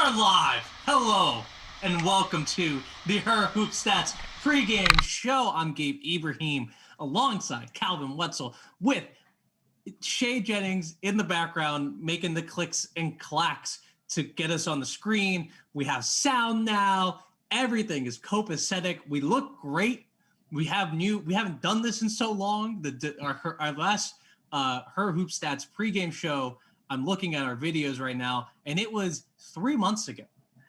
are live. Hello and welcome to the Her Hoop Stats pregame show. I'm Gabe Ibrahim alongside Calvin Wetzel with Shay Jennings in the background making the clicks and clacks to get us on the screen. We have sound now. Everything is copacetic. We look great. We haven't done this in so long. Our last Her Hoop Stats pregame show, I'm looking at our videos right now, and it was 3 months ago.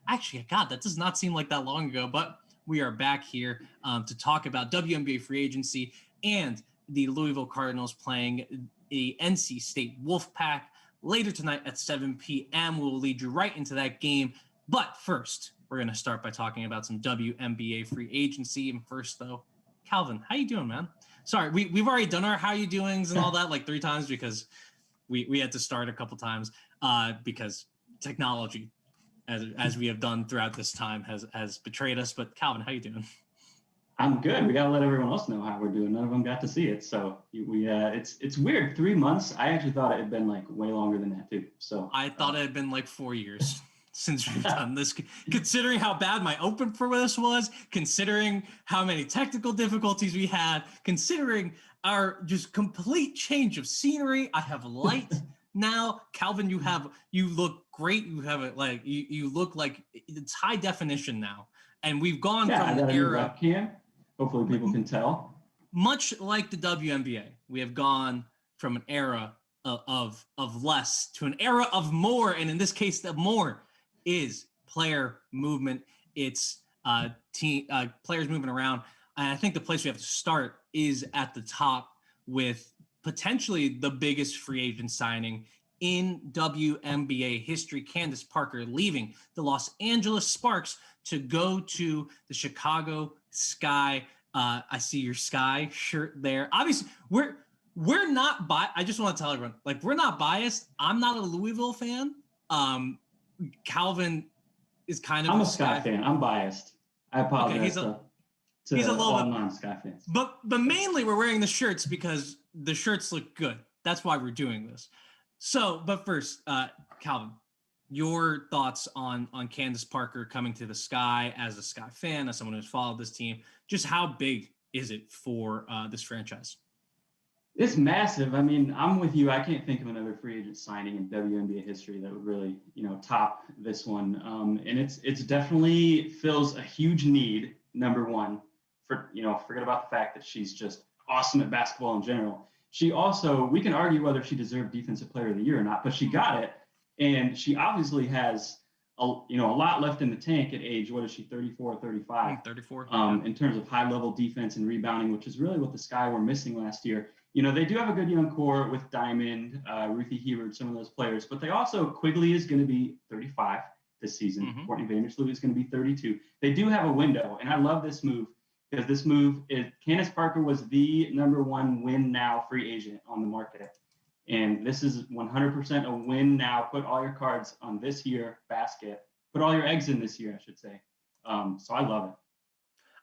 Actually, God, that does not seem like that long ago, but we are back here to talk about WNBA free agency and the Louisville Cardinals playing the NC State Wolfpack later tonight at 7 p.m. We'll lead you right into that game. But first, we're going to start by talking about some WNBA free agency. And first, though, Calvin, how you doing, man? Sorry, we've already done our how you doings and all that like 3 times because we had to start a couple times because technology, as we have done throughout this time, has betrayed us. But Calvin, how you doing? I'm good. We gotta let everyone else know how we're doing. None of them got to see it, so it's weird. 3 months. I actually thought it had been like way longer than that too. So I thought it had been like 4 years since we've done this, considering how bad my open for this was, considering how many technical difficulties we had, considering our just complete change of scenery. I have light now. Calvin, you look great. You have it like you look like it's high definition now. And we've gone from an era. Webcam. Hopefully people can tell. Much like the WNBA, we have gone from an era of less to an era of more. And in this case, the more is player movement. It's players moving around. And I think the place we have to start is at the top with potentially the biggest free agent signing in WNBA history. Candace Parker leaving the Los Angeles Sparks to go to the Chicago Sky. I see your Sky shirt there. Obviously, we're not I just want to tell everyone, like, we're not biased. I'm not a Louisville fan. Calvin is kind of I'm a Sky fan. I'm biased. I apologize. Okay, he's a little bit non-Sky fans. But mainly we're wearing the shirts because the shirts look good. That's why we're doing this. So, but first, Calvin, your thoughts on Candace Parker coming to the Sky as a Sky fan, as someone who's followed this team. Just how big is it for this franchise? It's massive. I mean, I'm with you. I can't think of another free agent signing in WNBA history that would really, top this one. And it's definitely fills a huge need. Number one, forget about the fact that she's just awesome at basketball in general. She also, we can argue whether she deserved Defensive Player of the Year or not, but she got it. And she obviously has a lot left in the tank at age, what is she, 34 or 35? 34. In terms of high-level defense and rebounding, which is really what the Sky were missing last year. They do have a good young core with Diamond, Ruthie Hebert, some of those players, but they also, Quigley is going to be 35 this season. Mm-hmm. Courtney Vandersloot is going to be 32. They do have a window, and I love this move because this move is, Candace Parker was the number 1 win now free agent on the market. And this is 100% a win now. Put all your cards on this year basket. Put all your eggs in this year, I should say. So I love it.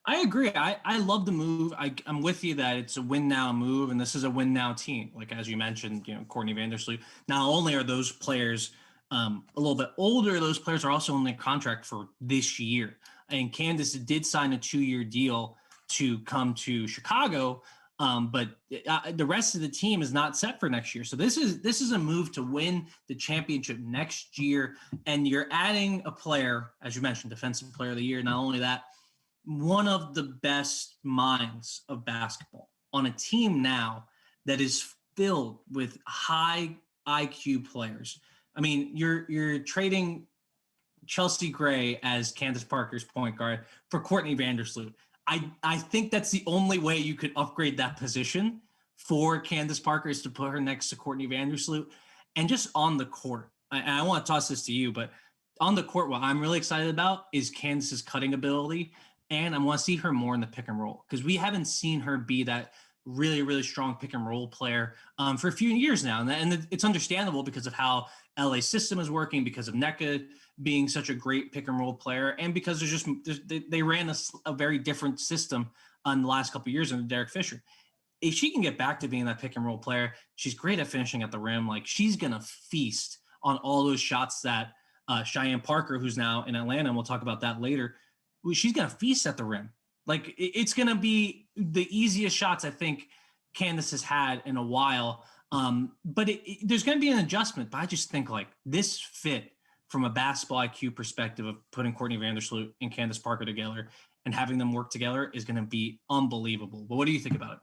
I agree. I love the move. I'm with you that it's a win now move, and this is a win now team. Like, as you mentioned, Courtney Vandersloot. Not only are those players a little bit older, those players are also on their contract for this year. And Candace did sign a 2-year deal to come to Chicago, but the rest of the team is not set for next year. So this is a move to win the championship next year, and you're adding a player, as you mentioned, Defensive Player of the Year. Not only that, one of the best minds of basketball on a team now that is filled with high IQ players. I mean, you're trading Chelsea Gray as Candace Parker's point guard for Courtney Vandersloot. I think that's the only way you could upgrade that position for Candace Parker is to put her next to Courtney Vandersloot. And just on the court, and I want to toss this to you, but on the court, what I'm really excited about is Candace's cutting ability. And I want to see her more in the pick and roll because we haven't seen her be that really, really strong pick and roll player for a few years now. And it's understandable because of how LA's system is working, because of NECA being such a great pick and roll player, and because they ran a very different system in the last couple of years under Derek Fisher. If she can get back to being that pick and roll player, she's great at finishing at the rim. Like, she's going to feast on all those shots that Cheyenne Parker, who's now in Atlanta, and we'll talk about that later. She's going to feast at the rim. Like, it's going to be the easiest shots I think Candace has had in a while. But there's going to be an adjustment. But I just think, like, this fit from a basketball IQ perspective of putting Courtney Vandersloot and Candace Parker together and having them work together is going to be unbelievable. But what do you think about it?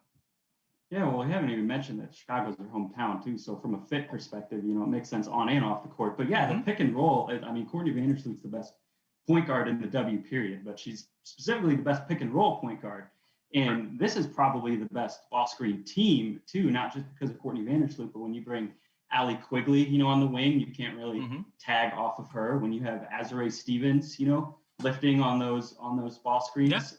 Yeah, well, we haven't even mentioned that Chicago's their hometown too. So from a fit perspective, it makes sense on and off the court. But yeah, the pick and roll, I mean, Courtney Vandersloot's the best point guard in the W period, but she's specifically the best pick and roll point guard. And this is probably the best ball screen team too, not just because of Courtney Vandersloot, but when you bring Allie Quigley, on the wing, you can't really tag off of her. When you have Azurá Stevens, lifting on those ball screens,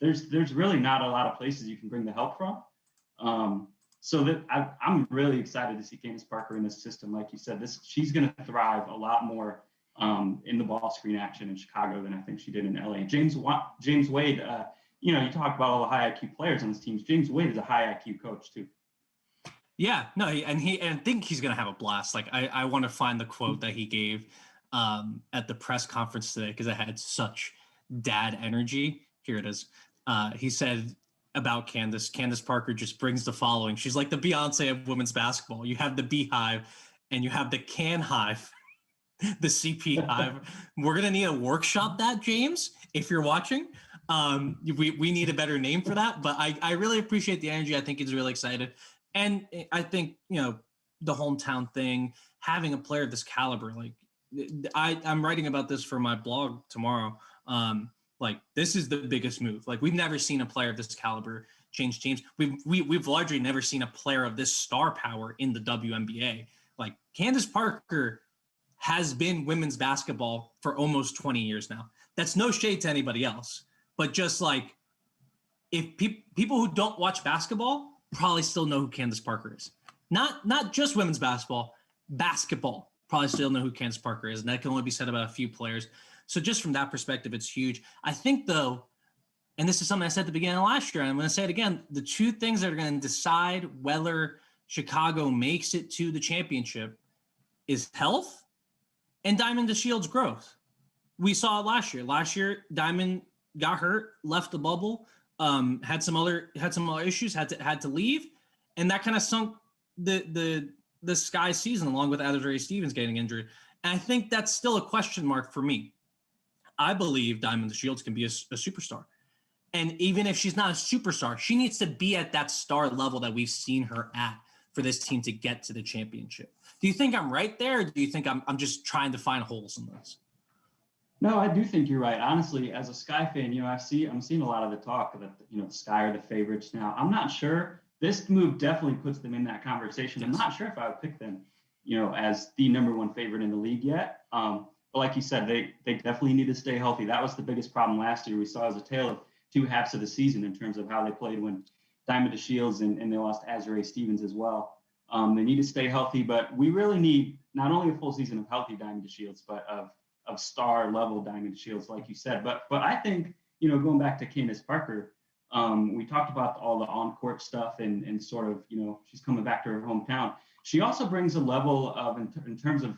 there's really not a lot of places you can bring the help from. So that I'm really excited to see Candace Parker in this system. Like you said, she's going to thrive a lot more in the ball screen action in Chicago than I think she did in LA. James Wade, you talk about all the high IQ players on this team. James Wade is a high IQ coach too. Yeah, no, and I think he's going to have a blast. Like, I want to find the quote that he gave at the press conference today, because it had such dad energy. Here it is. He said about Candace Parker just brings the following. She's like the Beyonce of women's basketball. You have the beehive and you have the can hive, the CP hive. We're going to need a workshop that, James, if you're watching. We need a better name for that, but I really appreciate the energy. I think he's really excited. And I think, the hometown thing, having a player of this caliber, like I'm writing about this for my blog tomorrow. Like, this is the biggest move. Like, we've never seen a player of this caliber change teams. We've largely never seen a player of this star power in the WNBA. Like, Candace Parker has been women's basketball for almost 20 years now. That's no shade to anybody else, but just like, if people who don't watch basketball probably still know who Candace Parker is. Not just women's basketball probably still know who Candace Parker is, and that can only be said about a few players. So just from that perspective, it's huge. I think, though, and this is something I said at the beginning of last year, and I'm going to say it again, the two things that are going to decide whether Chicago makes it to the championship is health and Diamond DeShield's growth. We saw it last year. Last year, Diamond got hurt, left the bubble, had some other issues, had to leave, and that kind of sunk the Sky season, along with Azurá Stevens getting injured. And I think that's still a question mark for me. I believe Diamond DeShields can be a superstar. And even if she's not a superstar, she needs to be at that star level that we've seen her at for this team to get to the championship. Do you think I'm right there, or do you think I'm just trying to find holes in this? No, I do think you're right. Honestly, as a Sky fan, I'm seeing a lot of the talk that, the Sky are the favorites now. I'm not sure. This move definitely puts them in that conversation. Yes. I'm not sure if I would pick them, as the number one favorite in the league yet. But like you said, they definitely need to stay healthy. That was the biggest problem last year. We saw as a tale of two halves of the season in terms of how they played when Diamond DeShields and they lost Azurá Stevens as well. They need to stay healthy, but we really need not only a full season of healthy Diamond DeShields, but of star level Diamond DeShields, like you said. But I think, going back to Candace Parker, we talked about all the on-court stuff and sort of, she's coming back to her hometown. She also brings a level of, in terms of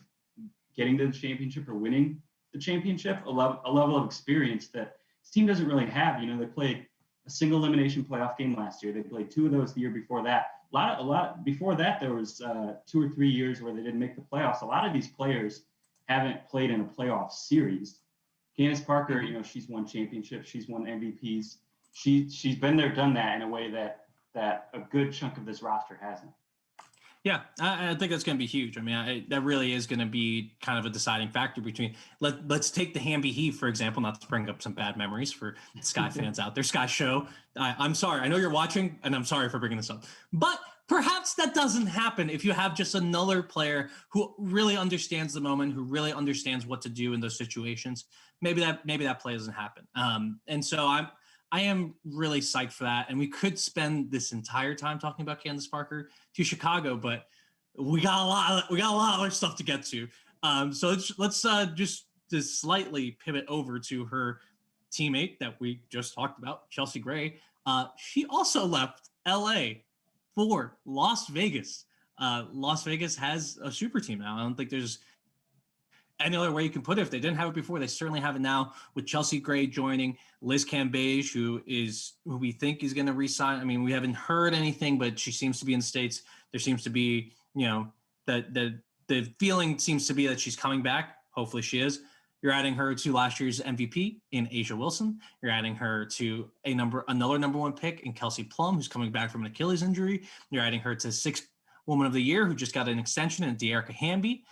getting to the championship or winning the championship, a level of experience that this team doesn't really have. They played a single elimination playoff game last year. They played two of those the year before that. A lot before that, there was 2 or 3 years where they didn't make the playoffs. A lot of these players haven't played in a playoff series. Candace Parker, she's won championships, she's won MVPs. She's been there, done that in a way that a good chunk of this roster hasn't. Yeah, I think that's going to be huge. I mean, that really is going to be kind of a deciding factor between. Let's take the Hamby Heat, for example, not to bring up some bad memories for Sky fans out there. Sky Show, I'm sorry. I know you're watching, and I'm sorry for bringing this up. But perhaps that doesn't happen if you have just another player who really understands the moment, who really understands what to do in those situations. Maybe that play doesn't happen. And so I am really psyched for that. And we could spend this entire time talking about Candace Parker to Chicago, but we got a lot of other stuff to get to. So let's just slightly pivot over to her teammate that we just talked about, Chelsea Gray. She also left LA for Las Vegas. Las Vegas has a super team now. I don't think there's any other way you can put it. If they didn't have it before, they certainly have it now with Chelsea Gray joining, Liz Cambage, who we think is going to re-sign. I mean, we haven't heard anything, but she seems to be in the States. There seems to be, the feeling seems to be that she's coming back. Hopefully she is. You're adding her to last year's MVP in Asia Wilson. You're adding her to another number one pick in Kelsey Plum, who's coming back from an Achilles injury. You're adding her to Sixth Woman of the Year, who just got an extension, in De'Erica Hamby.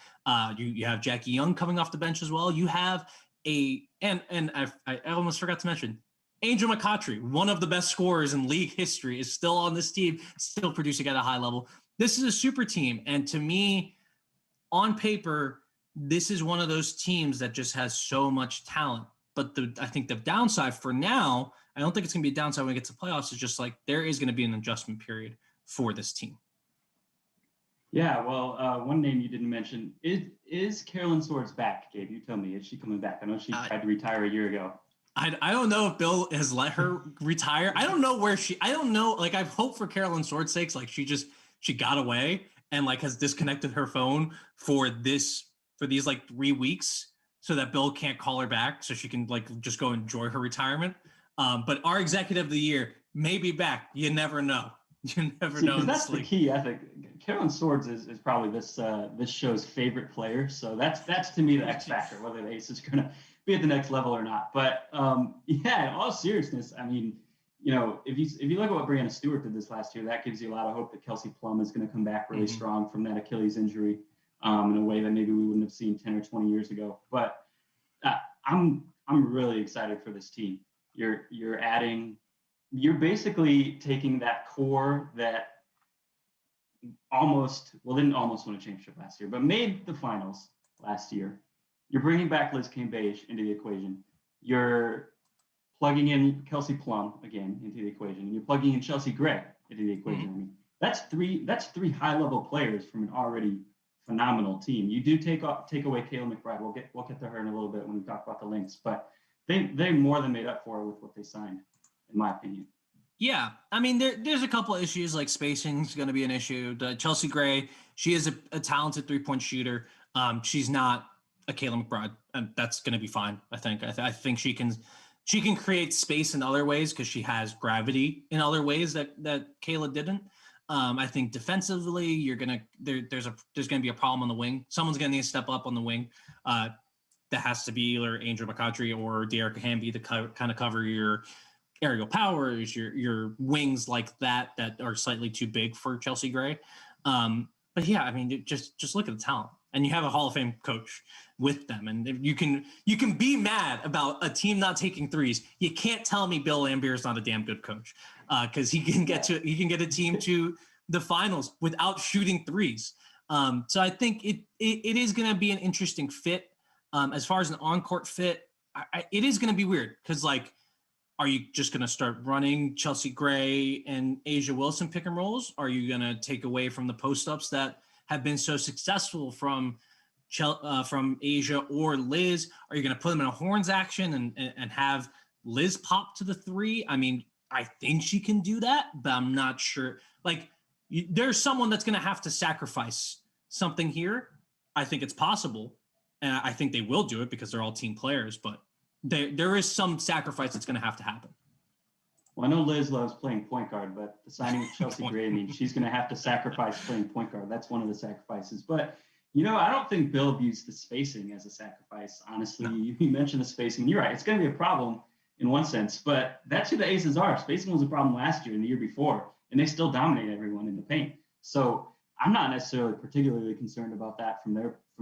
You have Jackie Young coming off the bench as well. You have I almost forgot to mention, Angel McCoughtry, one of the best scorers in league history, is still on this team, still producing at a high level. This is a super team. And to me, on paper, this is one of those teams that just has so much talent. But I think the downside for now, I don't think it's going to be a downside when we get to playoffs, is just like there is going to be an adjustment period for this team. Yeah, well, one name you didn't mention is Carolyn Swords back, Gabe? You tell me, is she coming back? I know she tried to retire a year ago. I don't know if Bill has let her retire. I don't know where I don't know. Like, I've hoped for Carolyn Swords' sakes, like she got away and like has disconnected her phone for these like 3 weeks so that Bill can't call her back so she can like just go enjoy her retirement. But our executive of the year may be back. You never know. You never know. That's the key. I think Carolyn Swords is probably this show's favorite player. So that's to me the X factor, whether the Ace is going to be at the next level or not. But yeah, in all seriousness, I mean, if you look at what Brianna Stewart did this last year, that gives you a lot of hope that Kelsey Plum is going to come back really strong from that Achilles injury in a way that maybe we wouldn't have seen 10 or 20 years ago. But I'm really excited for this team. You're basically taking that core that didn't almost win a championship last year, but made the finals last year. You're bringing back Liz Cambage into the equation. You're plugging in Kelsey Plum again into the equation, and you're plugging in Chelsea Gray into the equation. I mean, that's three high-level players from an already phenomenal team. You do take away Kayla McBride. We'll get to her in a little bit when we talk about the Lynx, but they more than made up for it with what they signed, in my opinion. Yeah, I mean, there's a couple of issues, like spacing is going to be an issue. Chelsea Gray, she is a talented three-point shooter. She's not a Kayla McBride, and that's going to be fine. I think. I think she can create space in other ways because she has gravity in other ways that Kayla didn't. I think defensively, there's going to be a problem on the wing. Someone's going to need to step up on the wing. That has to be either Angel McCoughtry or De'Erica Hamby to kind of cover your aerial powers, your wings like that are slightly too big for Chelsea Gray. But yeah, I mean, just look at the talent, and you have a Hall of Fame coach with them, and you can be mad about a team not taking threes. You can't tell me Bill Laimbeer is not a damn good coach, because he can get a team to the finals without shooting threes. So I think it is going to be an interesting fit. As far as an on-court fit, it is going to be weird because, like, are you just going to start running Chelsea Gray and Asia Wilson pick and rolls? Are you going to take away from the post-ups that have been so successful from Asia or Liz? Are you going to put them in a horns action and have Liz pop to the three? I mean, I think she can do that, but I'm not sure. Like, there's someone that's going to have to sacrifice something here. I think it's possible, and I think they will do it because they're all team players, but there is some sacrifice that's going to happen. Well, I know Liz loves playing point guard, but the signing of Chelsea Gray means she's going to have to sacrifice playing point guard. That's one of the sacrifices. But, I don't think Bill views the spacing as a sacrifice. Honestly, no. You mentioned the spacing. You're right. It's going to be a problem in one sense, but that's who the Aces are. Spacing was a problem last year and the year before, and they still dominate everyone in the paint. So I'm not necessarily particularly concerned about that from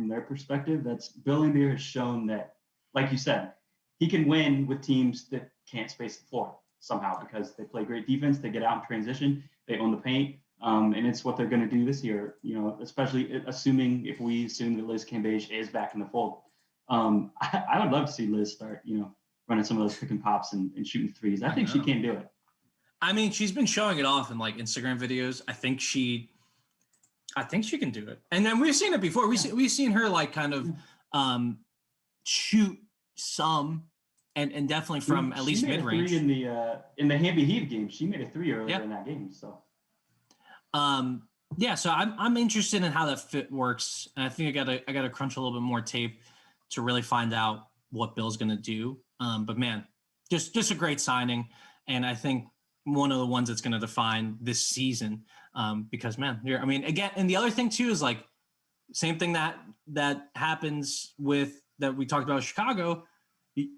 their perspective. That's Bill Laimbeer has shown that, like you said, he can win with teams that can't space the floor somehow because they play great defense, they get out in transition, they own the paint, and it's what they're going to do this year, especially if we assume that Liz Cambage is back in the fold. I would love to see Liz start, running some of those pick and pops and shooting threes. I think she can do it. I mean, she's been showing it off in like Instagram videos. I think she can do it. And then we've seen it before. We've seen her like kind of shoot some and definitely from at least mid range. In the Hamby Heave game, she made a three earlier in that game. So so I'm interested in how that fit works, and I think I gotta crunch a little bit more tape to really find out what Bill's going to do. But man, just a great signing. And I think one of the ones that's going to define this season because, man, again, and the other thing too is like same thing that happens with that we talked about with Chicago.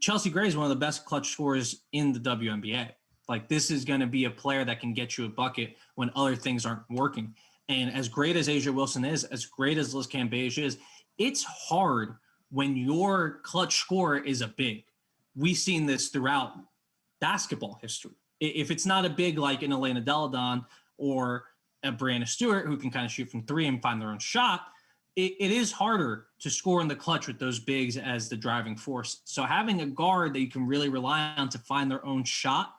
Chelsea Gray is one of the best clutch scorers in the WNBA. Like this is going to be a player that can get you a bucket when other things aren't working. And as great as Asia Wilson is, as great as Liz Cambage is, it's hard when your clutch scorer is a big. We've seen this throughout basketball history. If it's not a big like an Elena Deladon or a Brianna Stewart who can kind of shoot from three and find their own shot, it is harder to score in the clutch with those bigs as the driving force. So having a guard that you can really rely on to find their own shot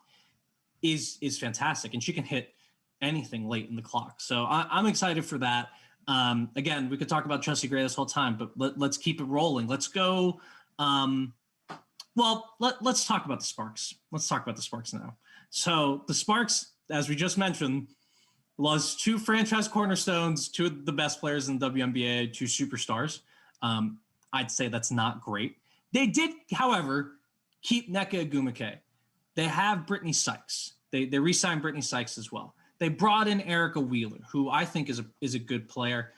is fantastic. And she can hit anything late in the clock. So I'm excited for that. Again, we could talk about Chelsea Gray this whole time, but let's keep it rolling. Let's go. Let's talk about the Sparks. Let's talk about the Sparks now. So the Sparks, as we just mentioned, lost two franchise cornerstones, two of the best players in the WNBA, two superstars. I'd say that's not great. They did, however, keep Nneka Ogwumike. They have Brittany Sykes. They re-signed Brittany Sykes as well. They brought in Erica Wheeler, who I think is a good player.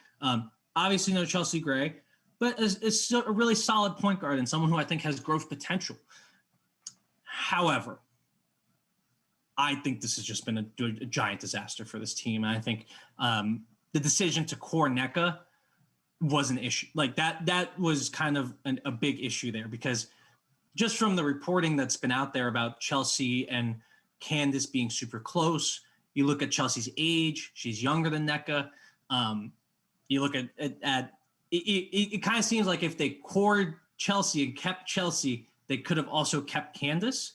Obviously, no Chelsea Gray, but is a really solid point guard and someone who I think has growth potential. However, I think this has just been a giant disaster for this team. And I think the decision to core Nneka was an issue. Like that was kind of a big issue there because just from the reporting that's been out there about Chelsea and Candace being super close, you look at Chelsea's age, she's younger than Nneka. You look at it kind of seems like if they cored Chelsea and kept Chelsea, they could have also kept Candace.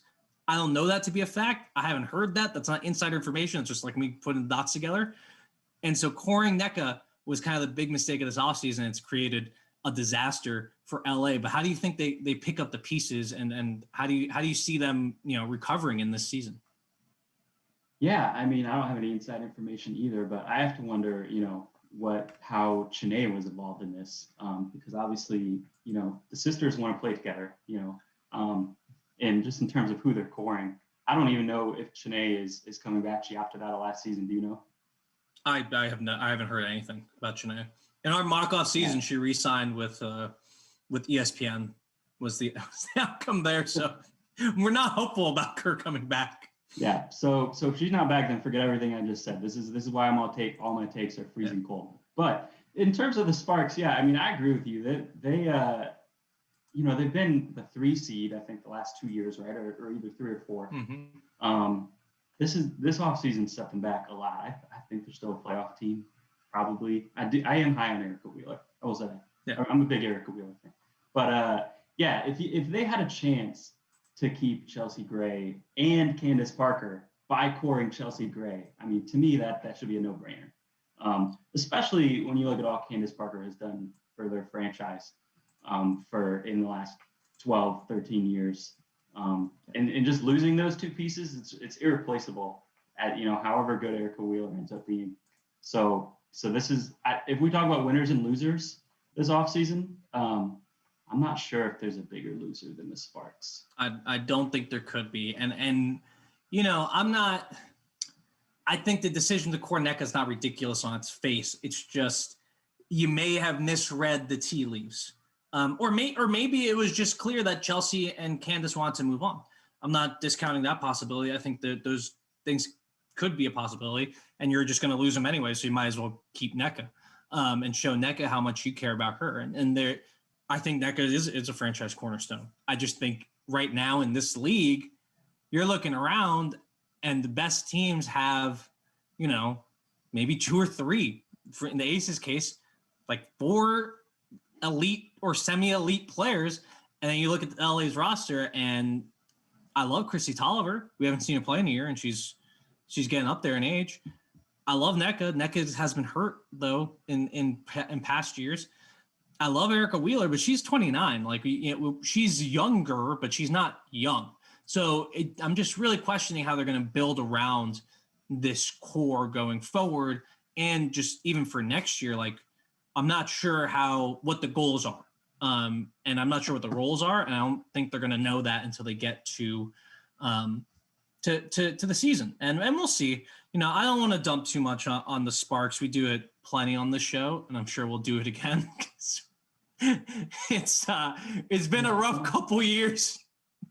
I don't know that to be a fact. I haven't heard that. That's not insider information. It's just like me putting the dots together. And so coring Nneka was kind of the big mistake of this offseason. It's created a disaster for LA. But how do you think they pick up the pieces and how do you see them, recovering in this season? Yeah, I mean, I don't have any inside information either, but I have to wonder, how Chiney was involved in this, because obviously, the sisters want to play together, and just in terms of who they're coring, I don't even know if Chiney is coming back. She opted out of last season. Do you know? I haven't heard anything about Chiney. In our mock-off season, she re-signed with ESPN. Was the outcome there? So we're not hopeful about her coming back. Yeah. So if she's not back, then forget everything I just said. This is why all my takes are freezing cold. But in terms of the Sparks, yeah, I mean, I agree with you that they've been the 3 seed, I think, the last 2 years, right? Or either 3 or 4. Mm-hmm. This offseason set them back a lot. I think they're still a playoff team, probably. I am high on Erica Wheeler. I will say that. Yeah. I'm a big Erica Wheeler fan. But if they had a chance to keep Chelsea Gray and Candace Parker by coring Chelsea Gray, I mean, to me, that should be a no-brainer. Especially when you look at all Candace Parker has done for their franchise for in the last 12, 13 years. And just losing those two pieces, it's irreplaceable at, however good Erica Wheeler ends up being. So this is, if we talk about winners and losers this offseason, I'm not sure if there's a bigger loser than the Sparks. I don't think there could be. And I think the decision to core Nneka is not ridiculous on its face. It's just, you may have misread the tea leaves. Or maybe it was just clear that Chelsea and Candace want to move on. I'm not discounting that possibility. I think that those things could be a possibility, and you're just going to lose them anyway, so you might as well keep Nneka and show Nneka how much you care about her. And I think Nneka is a franchise cornerstone. I just think right now in this league, you're looking around, and the best teams have, maybe 2 or 3. In the Aces case, like 4 elite or semi-elite players, and then you look at the LA's roster, and I love Chrissy Tolliver. We haven't seen her play in a year, and she's getting up there in age. I love Nneka. Nneka has been hurt though in past years. I love Erica Wheeler, but she's 29. Like she's younger, but she's not young. So I'm just really questioning how they're going to build around this core going forward, and just even for next year, like I'm not sure what the goals are. And I'm not sure what the roles are, and I don't think they're going to know that until they get to the season. And we'll see. I don't want to dump too much on the Sparks. We do it plenty on the show, and I'm sure we'll do it again. It's been a rough couple years.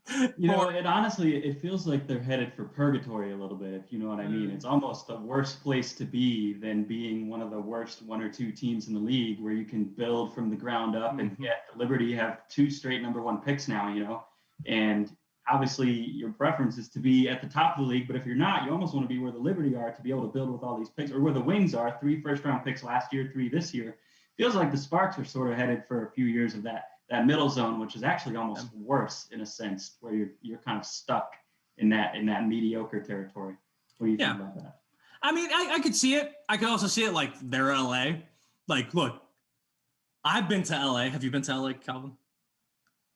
It honestly, it feels like they're headed for purgatory a little bit, if you know what I mean. It's almost the worst place to be than being one of the worst one or two teams in the league, where you can build from the ground up and get Liberty have 2 straight number 1 picks now, and obviously your preference is to be at the top of the league, but if you're not, you almost want to be where the Liberty are to be able to build with all these picks, or where the Wings are, 3 first-round picks last year, 3 this year. Feels like the Sparks are sort of headed for a few years of that middle zone, which is actually almost worse in a sense, where you're kind of stuck in that mediocre territory. What do you think about that? I mean, I could see it. I could also see it like they're LA. Like, look, I've been to LA. Have you been to LA, Calvin?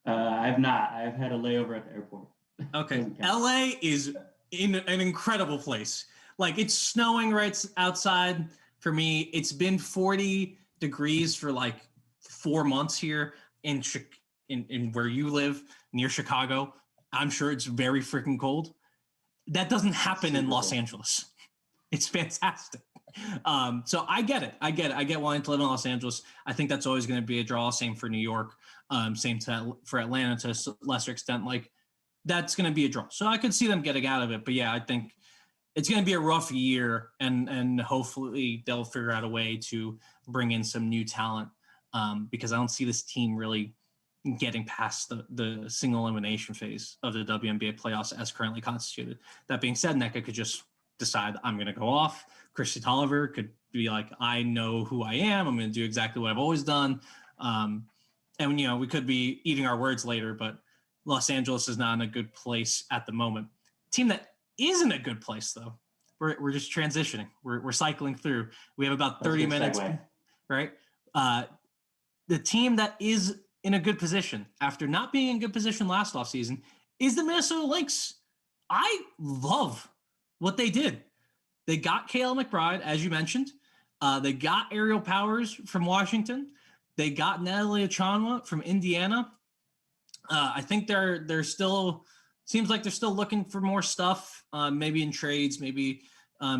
I have not. I've had a layover at the airport. Okay. LA is in an incredible place. Like, it's snowing right outside for me. It's been 40 degrees for like 4 months here in where you live near Chicago. I'm sure it's very freaking cold. That doesn't happen in Los Angeles. It's fantastic. So I get it. I get wanting to live in Los Angeles. I think that's always going to be a draw. Same for New York. Same for Atlanta to a lesser extent. Like, that's going to be a draw. So I could see them getting out of it. But yeah, I think it's going to be a rough year, and hopefully they'll figure out a way to bring in some new talent, because I don't see this team really getting past the single elimination phase of the WNBA playoffs as currently constituted. That being said, NECA could just decide, I'm going to go off. Christy Tolliver could be like, I know who I am. I'm going to do exactly what I've always done. And, we could be eating our words later, but Los Angeles is not in a good place at the moment. Team that is in a good place, though. We're just transitioning. We're cycling through. We have about 30 minutes, right? The team that is in a good position after not being in good position last offseason is the Minnesota Lynx. I love what they did. They got Kayla McBride, as you mentioned. They got Aerial Powers from Washington. They got Natalie Achanwa from Indiana. I think they're still seems like they're still looking for more stuff, maybe in trades, maybe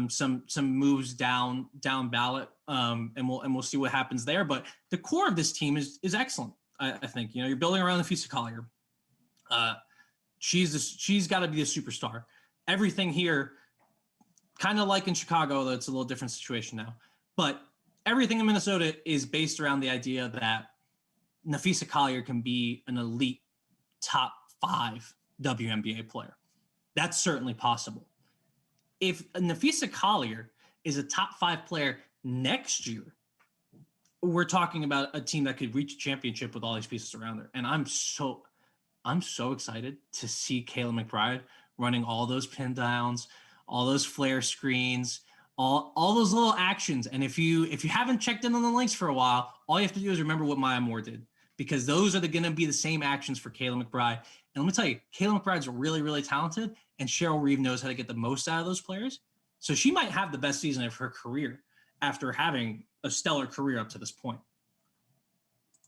some moves down ballot, and we'll see what happens there. But the core of this team is excellent. I think you're building around Nafisa Collier. She's got to be a superstar. Everything here, kind of like in Chicago, though it's a little different situation now. But everything in Minnesota is based around the idea that Nafisa Collier can be an elite top 5 WNBA player. That's certainly possible. If Nafisa Collier is a top 5 player next year, we're talking about a team that could reach a championship with all these pieces around her. And I'm so excited to see Kayla McBride running all those pin downs, all those flare screens, all those little actions. And if you haven't checked in on the Lynx for a while, all you have to do is remember what Maya Moore did, because those are going to be the same actions for Kayla McBride. And let me tell you, Kayla McBride's really, really talented, and Cheryl Reeve knows how to get the most out of those players. So she might have the best season of her career after having a stellar career up to this point.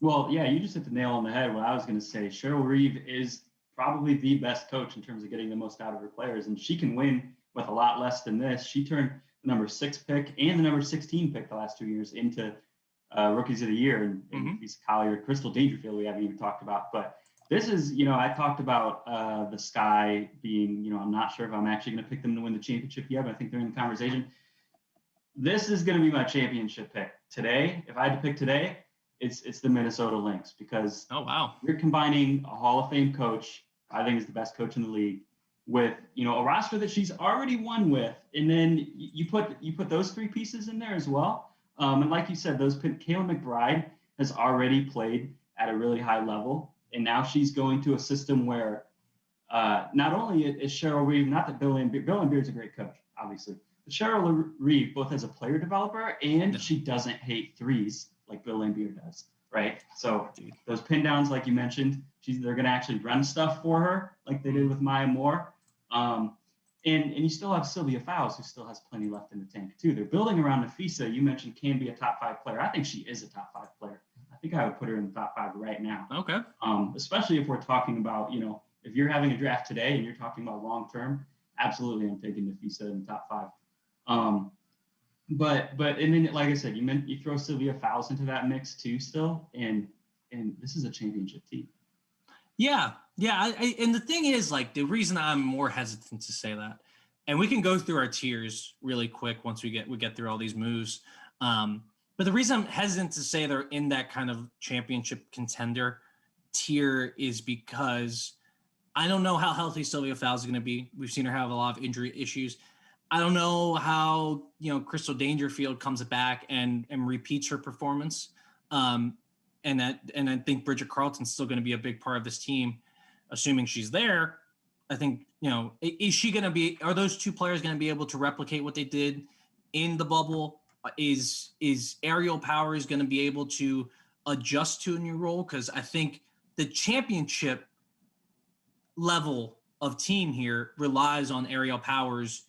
Well, yeah, you just hit the nail on the head. What I was going to say, Cheryl Reeve is probably the best coach in terms of getting the most out of her players, and she can win with a lot less than this. She turned the number 6 pick and the number 16 pick the last 2 years into rookies of the year, and Nafisa Collier, Crystal Dangerfield we haven't even talked about. But this is, I talked about the Sky being, I'm not sure if I'm actually going to pick them to win the championship yet, but I think they're in the conversation. This is going to be my championship pick today. If I had to pick today, it's the Minnesota Lynx, because you're combining a Hall of Fame coach, I think is the best coach in the league, with a roster that she's already won with, and then you put those 3 pieces in there as well. And like you said, Kayla McBride has already played at a really high level, and now she's going to a system where not only is Cheryl Reeve, not that Bill Lambier is a great coach, obviously, but Cheryl Reeve both as a player developer and she doesn't hate threes like Bill Lambier does, right? So those pin downs, like you mentioned, they're going to actually run stuff for her like they did with Maya Moore. And you still have Sylvia Fowles, who still has plenty left in the tank too. They're building around Nafisa. You mentioned can be a top 5 player. I think she is a top 5 player. I think I would put her in the top 5 right now. Okay. Especially if we're talking about, if you're having a draft today and you're talking about long term, absolutely, I'm taking Nafisa in the top 5. But and then, like I said, you throw Sylvia Fowles into that mix too still, and this is a championship team. Yeah. And the thing is, like, the reason I'm more hesitant to say that, and we can go through our tiers really quick once we get through all these moves. But the reason I'm hesitant to say they're in that kind of championship contender tier is because I don't know how healthy Sylvia Fowles is going to be. We've seen her have a lot of injury issues. I don't know how, Crystal Dangerfield comes back and repeats her performance. And I think Bridget Carlton's still going to be a big part of this team, assuming she's there. I think, is she going to be, are those two players going to be able to replicate what they did in the bubble? Is Aerial Powers going to be able to adjust to a new role? Because I think the championship level of team here relies on Aerial Powers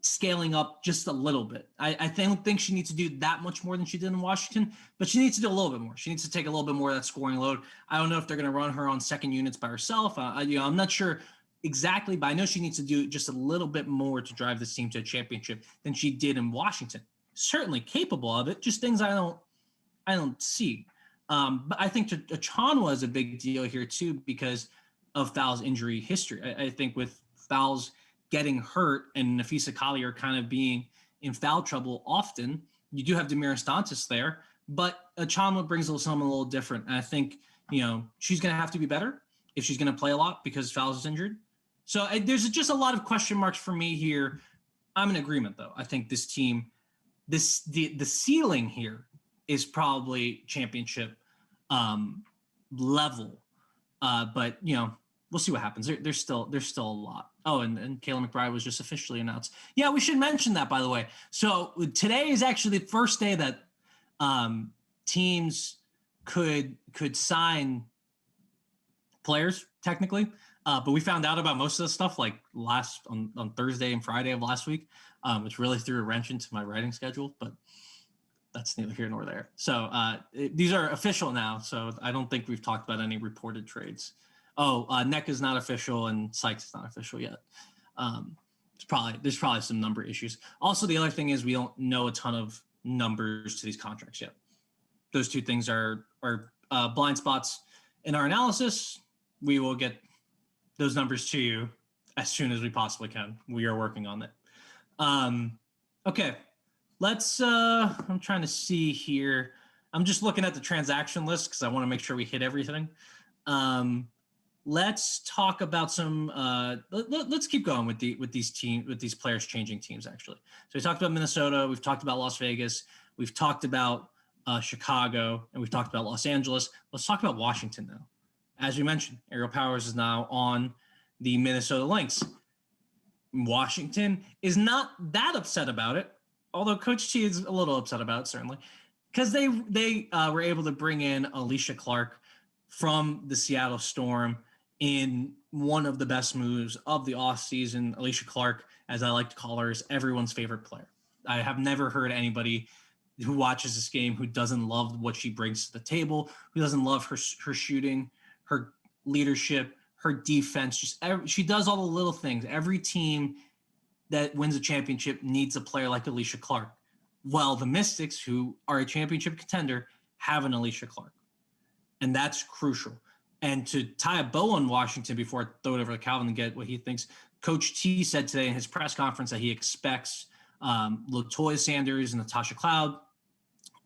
scaling up just a little bit. I don't think she needs to do that much more than she did in Washington, but she needs to do a little bit more. She needs to take a little bit more of that scoring load. I don't know if they're going to run her on second units by herself. I'm not sure exactly, but I know she needs to do just a little bit more to drive this team to a championship than she did in Washington. Certainly capable of it, just things I don't see. But I think Achanwa is a big deal here too because of Fowles' injury history. I think with Fowles getting hurt and Nafisa Collier kind of being in foul trouble often, you do have Damiris Dantas there, but Achanwa brings something a little different. And I think, she's going to have to be better if she's going to play a lot because Fowles is injured. So there's just a lot of question marks for me here. I'm in agreement though. I think this team, the ceiling here is probably championship level. But we'll see what happens. There's still a lot. Oh, and Kayla McBride was just officially announced. Yeah, we should mention that, by the way. So today is actually the first day that teams could sign players technically. But we found out about most of the stuff like on Thursday and Friday of last week, which really threw a wrench into my writing schedule. But that's neither here nor there. So these are official now. So I don't think we've talked about any reported trades. Neck is not official and Sykes is not official yet. There's probably some number issues. Also, the other thing is we don't know a ton of numbers to these contracts yet. Those two things are blind spots in our analysis. We will get those numbers to you as soon as we possibly can. We are working on it. Okay, let's. I'm trying to see here. I'm just looking at the transaction list because I want to make sure we hit everything. Let's talk about some. Let's keep going with these players changing teams. Actually, so we talked about Minnesota. We've talked about Las Vegas. We've talked about Chicago, and we've talked about Los Angeles. Let's talk about Washington now. As we mentioned, Aerial Powers is now on the Minnesota Lynx. Washington is not that upset about it, although Coach T is a little upset about it, certainly, because they were able to bring in Alicia Clark from the Seattle Storm in one of the best moves of the offseason. Alicia Clark, as I like to call her, is everyone's favorite player. I have never heard anybody who watches this game who doesn't love what she brings to the table, who doesn't love her shooting, her leadership, her defense. She does all the little things. Every team that wins a championship needs a player like Alicia Clark. Well, the Mystics, who are a championship contender, have an Alicia Clark. And that's crucial. And to tie a bow on Washington before I throw it over to Calvin and get what he thinks, Coach T said today in his press conference that he expects LaToya Sanders and Natasha Cloud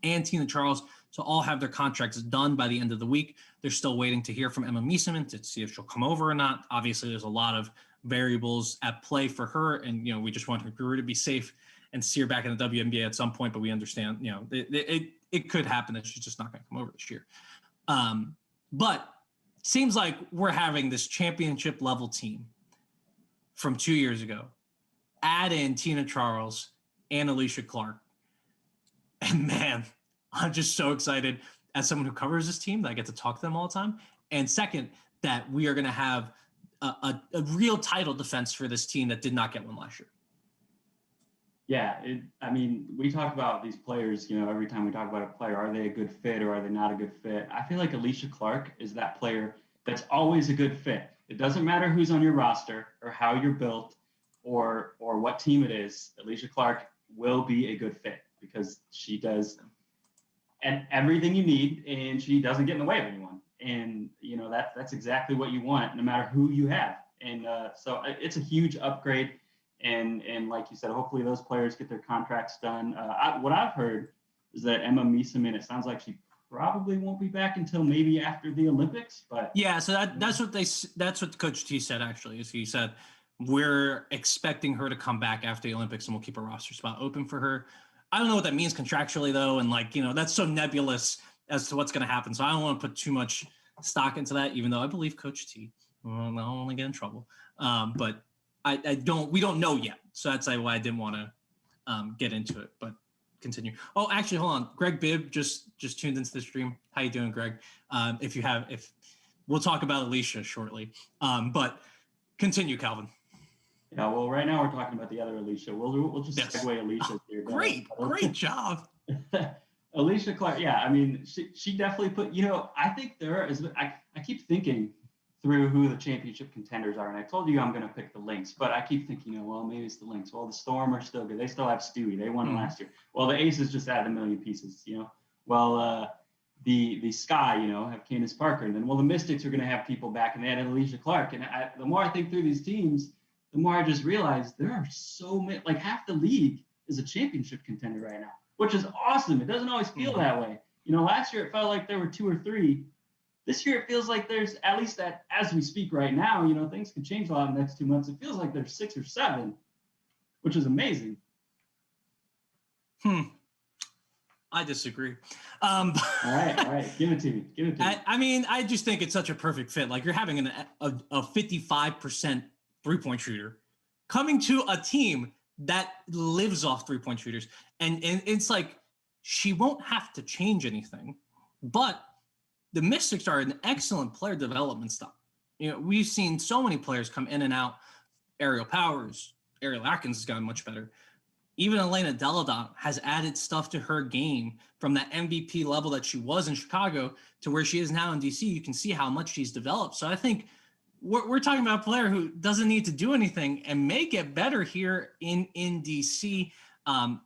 and Tina Charles to all have their contracts done by the end of the week. They're still waiting to hear from Emma Mieseman to see if she'll come over or not. Obviously, there's a lot of variables at play for her, and we just want her career to be safe and see her back in the WNBA at some point. But we understand, it could happen that she's just not going to come over this year. But it seems like we're having this championship level team from 2 years ago. Add in Tina Charles and Alicia Clark. And man, I'm just so excited as someone who covers this team that I get to talk to them all the time. And second, that we are going to have a real title defense for this team that did not get one last year. Yeah, I mean, we talk about these players, every time we talk about a player, are they a good fit or are they not a good fit? I feel like Alicia Clark is that player that's always a good fit. It doesn't matter who's on your roster or how you're built or what team it is. Alicia Clark will be a good fit because she does and everything you need and she doesn't get in the way of anyone. And that's exactly what you want no matter who you have. And so it's a huge upgrade. And like you said, hopefully those players get their contracts done. What I've heard is that Emma Miesemann, it sounds like she probably won't be back until maybe after the Olympics. But yeah, so that's what Coach T said actually. Is he said we're expecting her to come back after the Olympics and we'll keep a roster spot open for her. I don't know what that means contractually though, and that's so nebulous as to what's going to happen. So I don't want to put too much stock into that, even though I believe Coach T. I'll only get in trouble, but we don't know yet. So that's why I didn't want to get into it, but continue. Oh, actually, hold on. Greg Bibb just tuned into the stream. How you doing, Greg? If we'll talk about Alicia shortly, but continue, Calvin. Yeah, well, right now we're talking about the other Alicia. We'll just segue Alicia here. Great job. Alicia Clark, yeah, I mean, she definitely put, I think there is, I keep thinking through who the championship contenders are. And I told you I'm going to pick the Lynx, but I keep thinking, well, maybe it's the Lynx. Well, the Storm are still good. They still have Stewie. They won last year. Well, the Aces just added a million pieces, Well, the Sky, have Candace Parker. And then, well, the Mystics are going to have people back, and they added Alicia Clark. And the more I think through these teams, the more I just realize there are so many, like half the league is a championship contender right now, which is awesome. It doesn't always feel that way. Last year it felt like there were 2 or 3. This year, it feels like there's, at least as we speak right now, things could change a lot in the next 2 months. It feels like there's 6 or 7, which is amazing. I disagree. All right. Give it to me. I mean, I just think it's such a perfect fit. Like you're having a 55% 3-point shooter coming to a team that lives off 3-point shooters. And it's like she won't have to change anything, but the Mystics are an excellent player development stop. We've seen so many players come in and out. Ariel Powers, Ariel Atkins has gotten much better. Even Elena Deladon has added stuff to her game from that MVP level that she was in Chicago to where she is now in DC. You can see how much she's developed. So I think we're talking about a player who doesn't need to do anything and may get better here in DC. I'm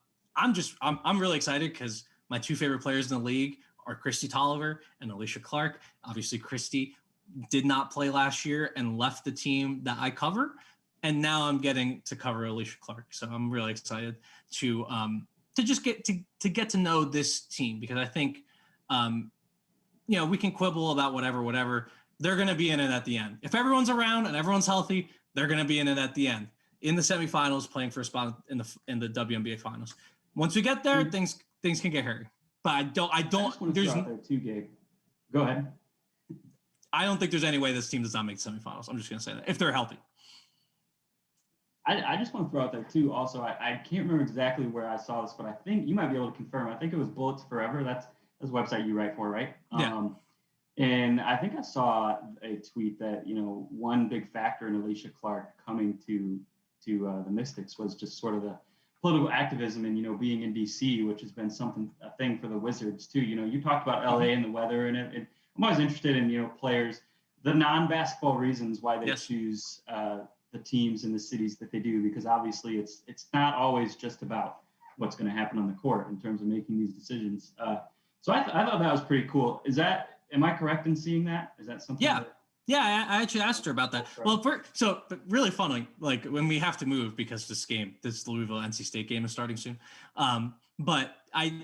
really excited because my 2 favorite players in the league are Christy Tolliver and Alicia Clark. Obviously, Christy did not play last year and left the team that I cover. And now I'm getting to cover Alicia Clark. So I'm really excited to just get to know this team because I think, we can quibble about whatever. They're going to be in it at the end. If everyone's around and everyone's healthy, they're going to be in it at the end in the semifinals, playing for a spot in the WNBA finals. Once we get there, things can get hairy. But I don't. There's there too, Gabe. Go ahead. I don't think there's any way this team does not make the semifinals. I'm just going to say that if they're healthy. I just want to throw out there too. Also, I can't remember exactly where I saw this, but I think you might be able to confirm. I think it was Bullets Forever. That's the website you write for, right? Yeah. And I think I saw a tweet that one big factor in Alicia Clark coming to the Mystics was just sort of the political activism and being in DC, which has been a thing for the Wizards too. You talked about LA and the weather, and I'm always interested in players, the non-basketball reasons why they choose the teams and the cities that they do, because obviously it's not always just about what's going to happen on the court in terms of making these decisions. So I thought that was pretty cool. Am I correct in seeing that? Is that something? Yeah, I actually asked her about that. Well, but really funny, like when we have to move because this Louisville NC State game is starting soon. But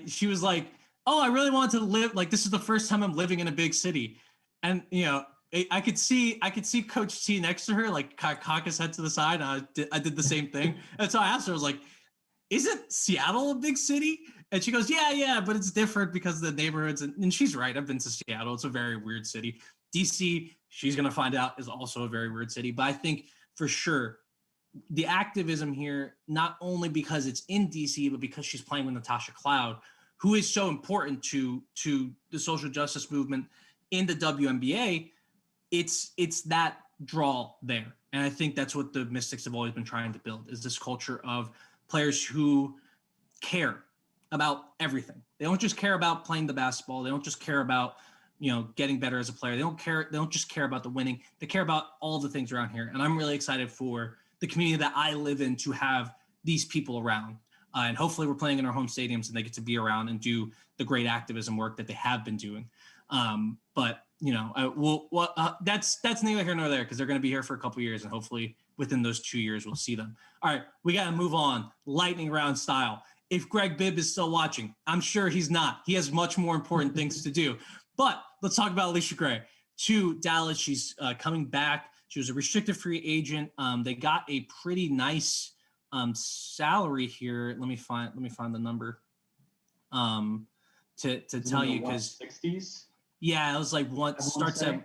she was like, oh, I really want to live, like this is the first time I'm living in a big city. And, I could see Coach T next to her, like cock his head to the side. And I did the same thing. And so I asked her, I was like, isn't Seattle a big city? And she goes, yeah, but it's different because of the neighborhoods. And she's right. I've been to Seattle. It's a very weird city. DC, she's going to find out, is also a very weird city. But I think for sure the activism here, not only because it's in DC, but because she's playing with Natasha Cloud, who is so important to the social justice movement in the WNBA, it's that draw there. And I think that's what the Mystics have always been trying to build, is this culture of players who care about everything. They don't just care about playing the basketball. They don't just care about, getting better as a player. They don't just care about the winning. They care about all the things around here. And I'm really excited for the community that I live in to have these people around. And hopefully we're playing in our home stadiums and they get to be around and do the great activism work that they have been doing. But that's neither here nor there, because they're going to be here for a couple of years, and hopefully within those 2 years we'll see them. All right, we got to move on, lightning round style. If Greg Bibb is still watching, I'm sure he's not. He has much more important things to do. But let's talk about Allisha Gray to Dallas. She's coming back. She was a restricted free agent. They got a pretty nice salary here. Let me find the number to tell you, because 60s. Yeah, it was like one starts at.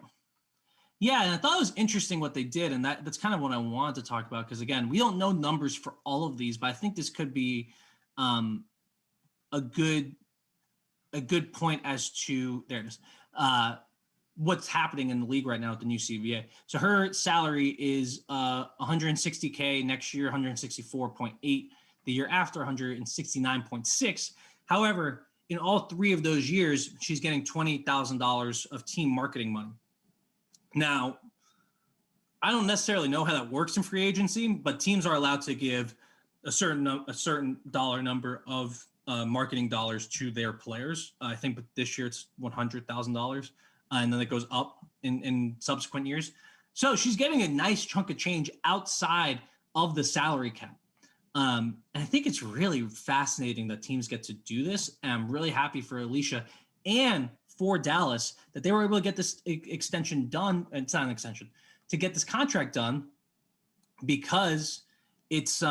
Yeah, and I thought it was interesting what they did, and that's kind of what I wanted to talk about, because again, we don't know numbers for all of these, but I think this could be a good point as to what's happening in the league right now with the new CBA. So her salary is $160K next year, 164.8 the year after, 169.6. However, in all 3 of those years, she's getting $20,000 of team marketing money. Now, I don't necessarily know how that works in free agency, but teams are allowed to give a certain dollar number of marketing dollars to their players. I think this year it's $100,000, and then it goes up in subsequent years. So she's getting a nice chunk of change outside of the salary cap. And I think it's really fascinating that teams get to do this. And I'm really happy for Allisha and for Dallas that they were able to get this extension done. It's not an extension, to get this contract done, because it's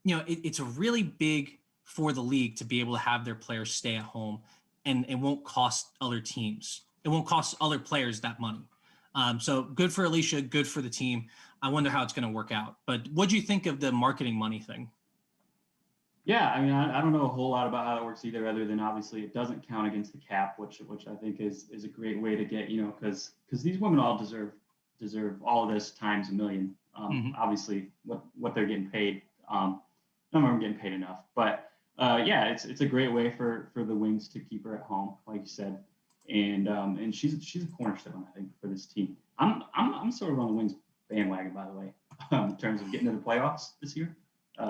it's really big for the league to be able to have their players stay at home, and it won't cost other teams. It won't cost other players that money. So good for Allisha, good for the team. I wonder how it's going to work out. But what do you think of the marketing money thing? Yeah, I mean, I don't know a whole lot about how it works either, other than obviously it doesn't count against the cap, which I think is a great way to get, because these women all deserve all of this times a million. Obviously, what they're getting paid, none of them are getting paid enough. But yeah, it's a great way for the Wings to keep her at home, like you said, and she's a cornerstone, I think, for this team. I'm sort of on the Wings bandwagon, by the way, in terms of getting to the playoffs this year.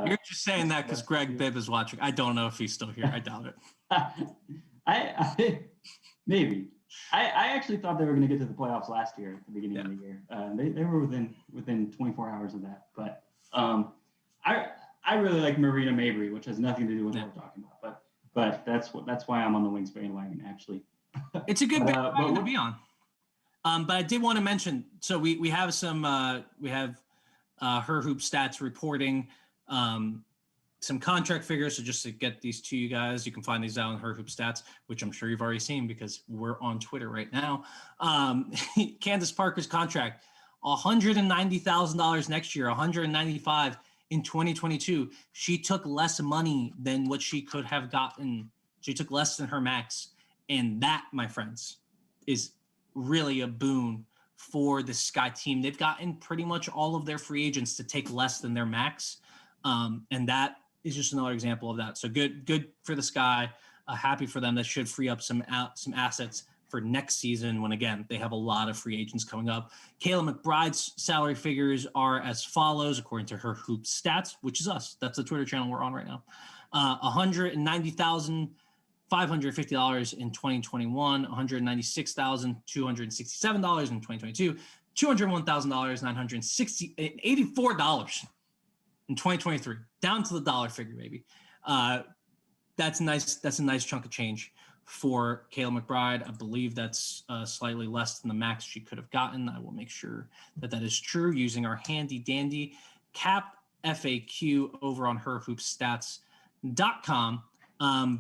You're just saying that because Greg Bibb is watching. I don't know if he's still here. I doubt it. I maybe. I actually thought they were going to get to the playoffs last year at the beginning of the year. They were within 24 hours of that. But I really like Marina Mabry, which has nothing to do with what we're talking about. But that's why I'm on the Wings bandwagon, actually. It's a good bandwagon to be on. But I did want to mention, so we have some Her Hoop Stats reporting some contract figures. So just to get these to you guys, you can find these out on Her Hoop Stats, which I'm sure you've already seen because we're on Twitter right now. Candace Parker's contract, $190,000 next year, $195,000 in 2022. She took less money than what she could have gotten. She took less than her max. And that, my friends, is really a boon for the Sky team. They've gotten pretty much all of their free agents to take less than their max. And that is just another example of that. So good for the Sky. Happy for them. That should free up some assets for next season when, again, they have a lot of free agents coming up. Kayla McBride's salary figures are as follows, according to Her Hoop Stats, which is us. That's the Twitter channel we're on right now. $190,550 in 2021, $196,267 in 2022, $201,984 in 2023, down to the dollar figure, baby. That's nice. That's a nice chunk of change for Kayla McBride. I believe that's slightly less than the max she could have gotten. I will make sure that is true using our handy dandy cap FAQ over on herhoopstats.com.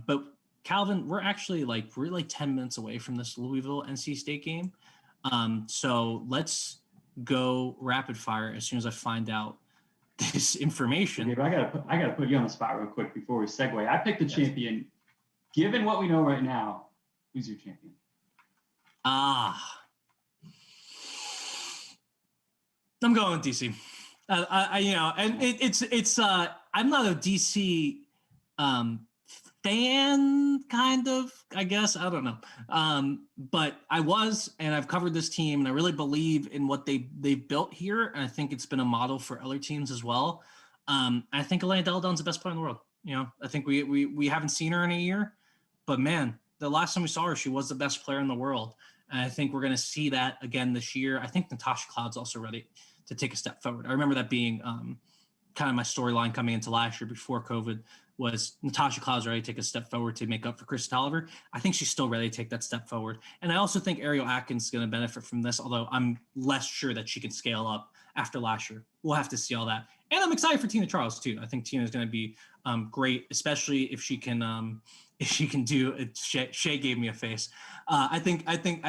But Calvin, we're like 10 minutes away from this Louisville NC State game. So let's go rapid fire as soon as I find out this information. Okay, I gotta put you on the spot real quick before we segue. I picked the champion. Given what we know right now, who's your champion? I'm going with DC. And it's I'm not a DC fan, kind of, I guess. I don't know. But I was, and I've covered this team, and I really believe in what they've built here. And I think it's been a model for other teams as well. I think Elena Deladon's the best player in the world. I think we haven't seen her in a year, but man, the last time we saw her, she was the best player in the world. And I think we're going to see that again this year. I think Natasha Cloud's also ready to take a step forward. I remember that being kind of my storyline coming into last year before COVID was Natasha Cloud's ready to take a step forward to make up for Chris Tolliver. I think she's still ready to take that step forward. And I also think Ariel Atkins is going to benefit from this, although I'm less sure that she can scale up after last year. We'll have to see all that. And I'm excited for Tina Charles too. I think Tina is going to be great, especially if she can do it. Shay gave me a face. I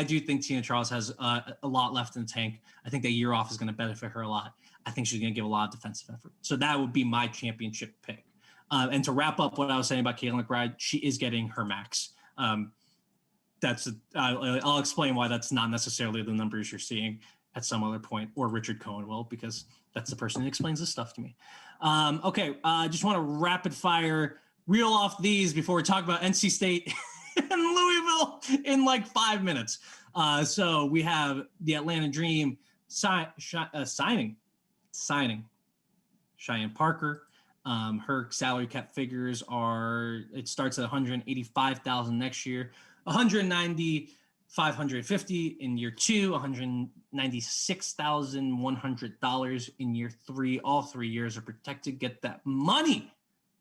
do think Tina Charles has a lot left in the tank. I think that year off is going to benefit her a lot. I think she's going to give a lot of defensive effort. So that would be my championship pick. And to wrap up what I was saying about Caitlin McBride, she is getting her max. I'll explain why that's not necessarily the numbers you're seeing at some other point, or Richard Cohen will, because that's the person who explains this stuff to me. Okay, I just want to rapid fire reel off these before we talk about NC State and Louisville in like 5 minutes. So we have the Atlanta Dream signing Cheyenne Parker. Her salary cap figures it starts at $185,000 next year, $190,550 in year 2, $196,100 in year 3. All 3 years are protected. Get that money,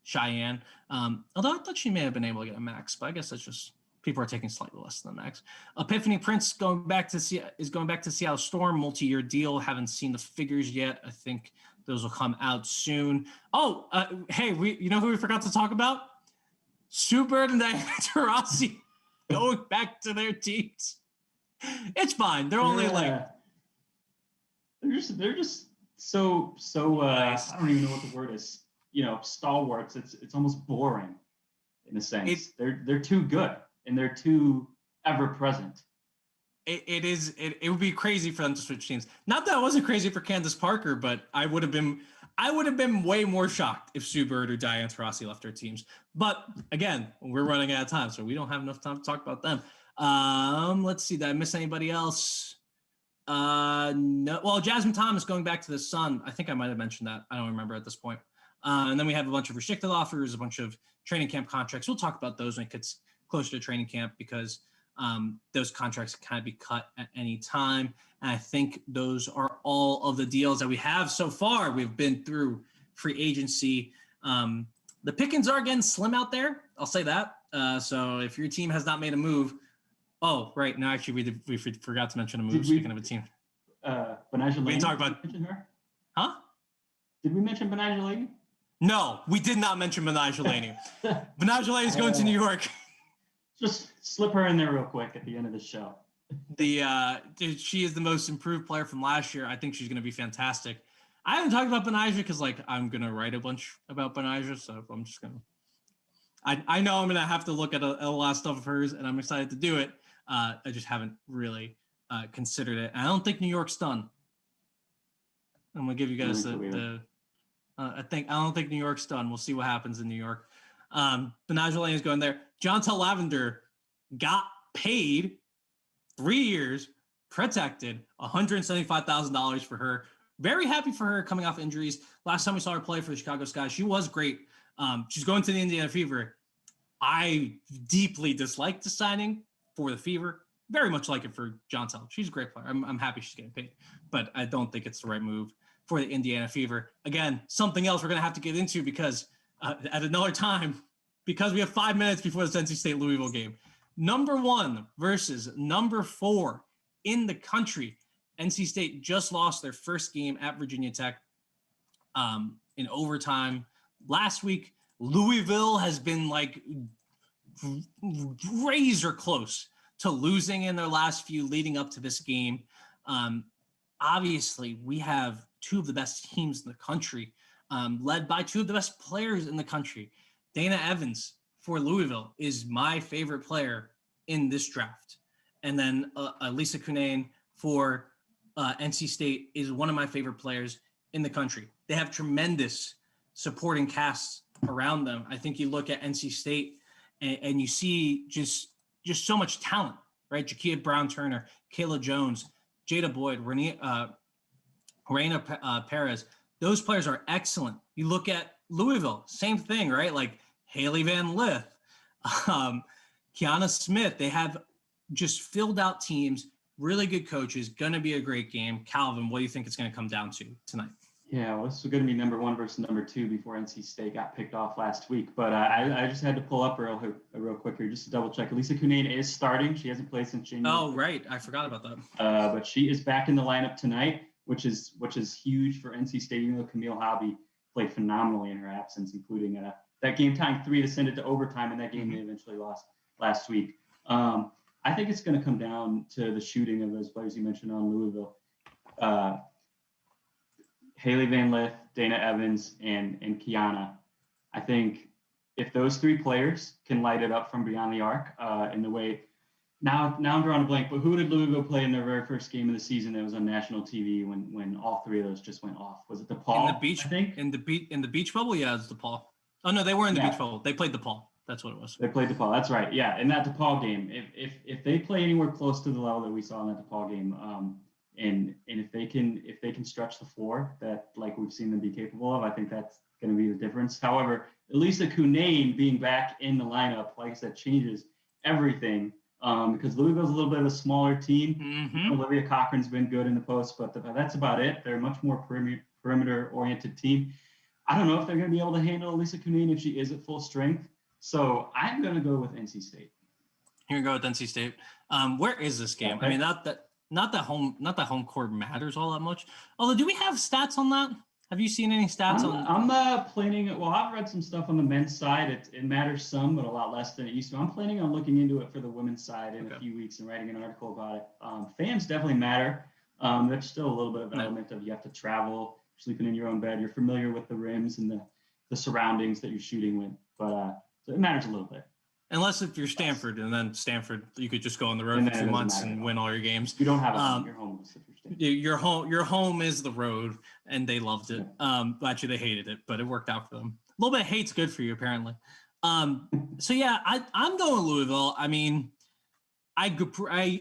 Cheyenne. Although I thought she may have been able to get a max, but I guess that's just people are taking slightly less than the max. Epiphany Prince is going back to Seattle Storm, multi-year deal. Haven't seen the figures yet. I think those will come out soon. Oh, hey, who we forgot to talk about? Sue Bird and Diana Taurasi going back to their teams. It's fine. They're only they're just so nice. I don't even know what the word is. Stalwarts. It's almost boring in a sense. They're too good and they're too ever present. It would be crazy for them to switch teams. Not that it wasn't crazy for Candace Parker, but I would have been way more shocked if Sue Bird or Diana Taurasi left their teams. But again, we're running out of time, so we don't have enough time to talk about them. Let's see. Did I miss anybody else? No. Well, Jasmine Thomas going back to the Sun. I think I might have mentioned that. I don't remember at this point. And then we have a bunch of restricted offers, a bunch of training camp contracts. We'll talk about those when it gets closer to training camp because those contracts can kind of be cut at any time. And I think those are all of the deals that we have so far. We've been through free agency. The pickings are getting slim out there. I'll say that. So if your team has not made a move, right. No, actually, we forgot to mention a move. Speaking of a team. Betnijah Laney. We didn't talk about. Mention her? Huh? Did we mention Betnijah Laney? No, we did not mention Betnijah Laney. Betnijah Laney is going to New York. Just slip her in there real quick at the end of the show. She is the most improved player from last year. I think she's going to be fantastic. I haven't talked about Betnijah because I'm going to write a bunch about Betnijah, so I'm just going to. I know I'm going to have to look at a lot of stuff of hers, and I'm excited to do it. I just haven't really considered it. I don't think New York's done. I'm going to give you guys I don't think New York's done. We'll see what happens in New York. Betnijah Laney is going there. Jontel Lavender got paid 3 years, protected, $175,000 for her. Very happy for her coming off injuries. Last time we saw her play for the Chicago Sky, she was great. She's going to the Indiana Fever. I deeply dislike the signing for the Fever. Very much like it for Jontel. She's a great player. I'm happy she's getting paid, but I don't think it's the right move for the Indiana Fever. Again, something else we're going to have to get into because at another time, because we have 5 minutes before the NC State Louisville game. Number 1 versus number 4 in the country. NC State just lost their first game at Virginia Tech in overtime last week. Louisville has been razor close to losing in their last few leading up to this game. Obviously, we have 2 of the best teams in the country, led by 2 of the best players in the country. Dana Evans for Louisville is my favorite player in this draft. And then Lisa Cunane for NC State is one of my favorite players in the country. They have tremendous supporting cast around them. I think you look at NC State and you see just so much talent, right? Jakia Brown-Turner, Kayla Jones, Jada Boyd, Reina Perez. Those players are excellent. You look at Louisville, same thing, right? Like Haley Van Lith, Kiana Smith. They have just filled out teams, really good coaches, going to be a great game. Calvin, what do you think it's going to come down to tonight? Yeah, well, this was going to be number 1 versus number 2 before NC State got picked off last week. But I just had to pull up real quick here just to double check. Elisa Cunane is starting. She hasn't played since January. Oh, right. I forgot about that. But she is back in the lineup tonight, which is huge for NC State, even though Camille Hobby played phenomenally in her absence, including that game tying 3 to send it to overtime, and that game they eventually lost last week. I think it's going to come down to the shooting of those players you mentioned on Louisville. Haley Van Lith, Dana Evans, and Kiana. I think if those 3 players can light it up from beyond the arc in the way now I'm drawing a blank, but who did Louisville play in their very first game of the season that was on national TV when all 3 of those just went off? Was it DePaul? In the beach, I think? In the beach bubble? Yeah, it's DePaul. Oh no, they were in the beach bubble. They played DePaul. That's what it was. They played DePaul. That's right. Yeah, in that DePaul game, if they play anywhere close to the level that we saw in that DePaul game, and if they can stretch the floor that like we've seen them be capable of, I think that's going to be the difference. However, Elisa Cunane being back in the lineup, like I said, changes everything because Louisville's a little bit of a smaller team. Mm-hmm. Olivia Cochran's been good in the post, but that's about it. They're a much more perimeter-oriented team. I don't know if they're going to be able to handle Elisa Cunane if she is at full strength. So I'm going to go with NC State. You're going to go with NC State. Where is this game? Okay. I mean, not that home court matters all that much. Although, do we have stats on that? Have you seen any stats on? I'm planning. Well, I've read some stuff on the men's side. It matters some, but a lot less than it used to. I'm planning on looking into it for the women's side in a few weeks and writing an article about it. Fans definitely matter. There's still a little bit of an element of you have to travel, sleeping in your own bed. You're familiar with the rims and the surroundings that you're shooting with, but so it matters a little bit. Unless if you're Stanford, and then Stanford, you could just go on the road for 2 months and win all your games. You don't have your home if you're Stanford. Your home is the road, and they loved it. Actually, they hated it, but it worked out for them. A little bit of hate's good for you, apparently. So yeah, I'm going Louisville. I mean, I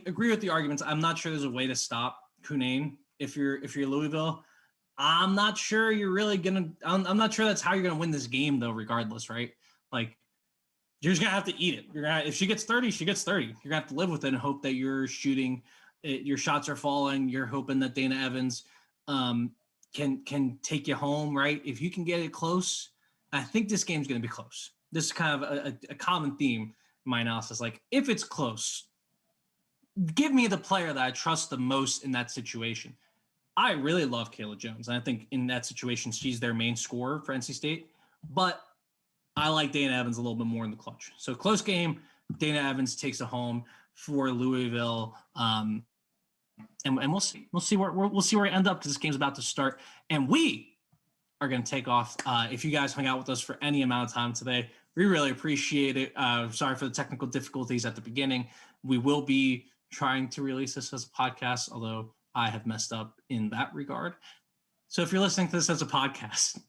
agree with the arguments. I'm not sure there's a way to stop Cunane if you're Louisville. I'm not sure you're really gonna. I'm not sure that's how you're gonna win this game, though. Regardless, right? Like, you're just gonna have to eat it. If she gets 30, she gets 30. You're gonna have to live with it and hope that you're shooting, your shots are falling. You're hoping that Dana Evans can take you home, right? If you can get it close, I think this game's gonna be close. This is kind of a common theme in my analysis. Like, if it's close, give me the player that I trust the most in that situation. I really love Kayla Jones, and I think in that situation she's their main scorer for NC State. But I like Dana Evans a little bit more in the clutch. So close game, Dana Evans takes it home for Louisville, and we'll see. We'll see where we end up because this game's about to start, and we are going to take off. If you guys hung out with us for any amount of time today, we really appreciate it. Sorry for the technical difficulties at the beginning. We will be trying to release this as a podcast, although I have messed up in that regard. So if you're listening to this as a podcast,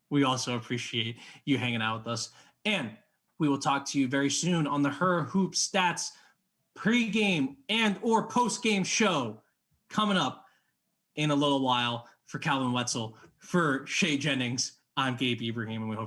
we also appreciate you hanging out with us. And we will talk to you very soon on the Her Hoop Stats pregame and or postgame show coming up in a little while. For Calvin Wetzel, for Shay Jennings, I'm Gabe Ibrahim, and we hope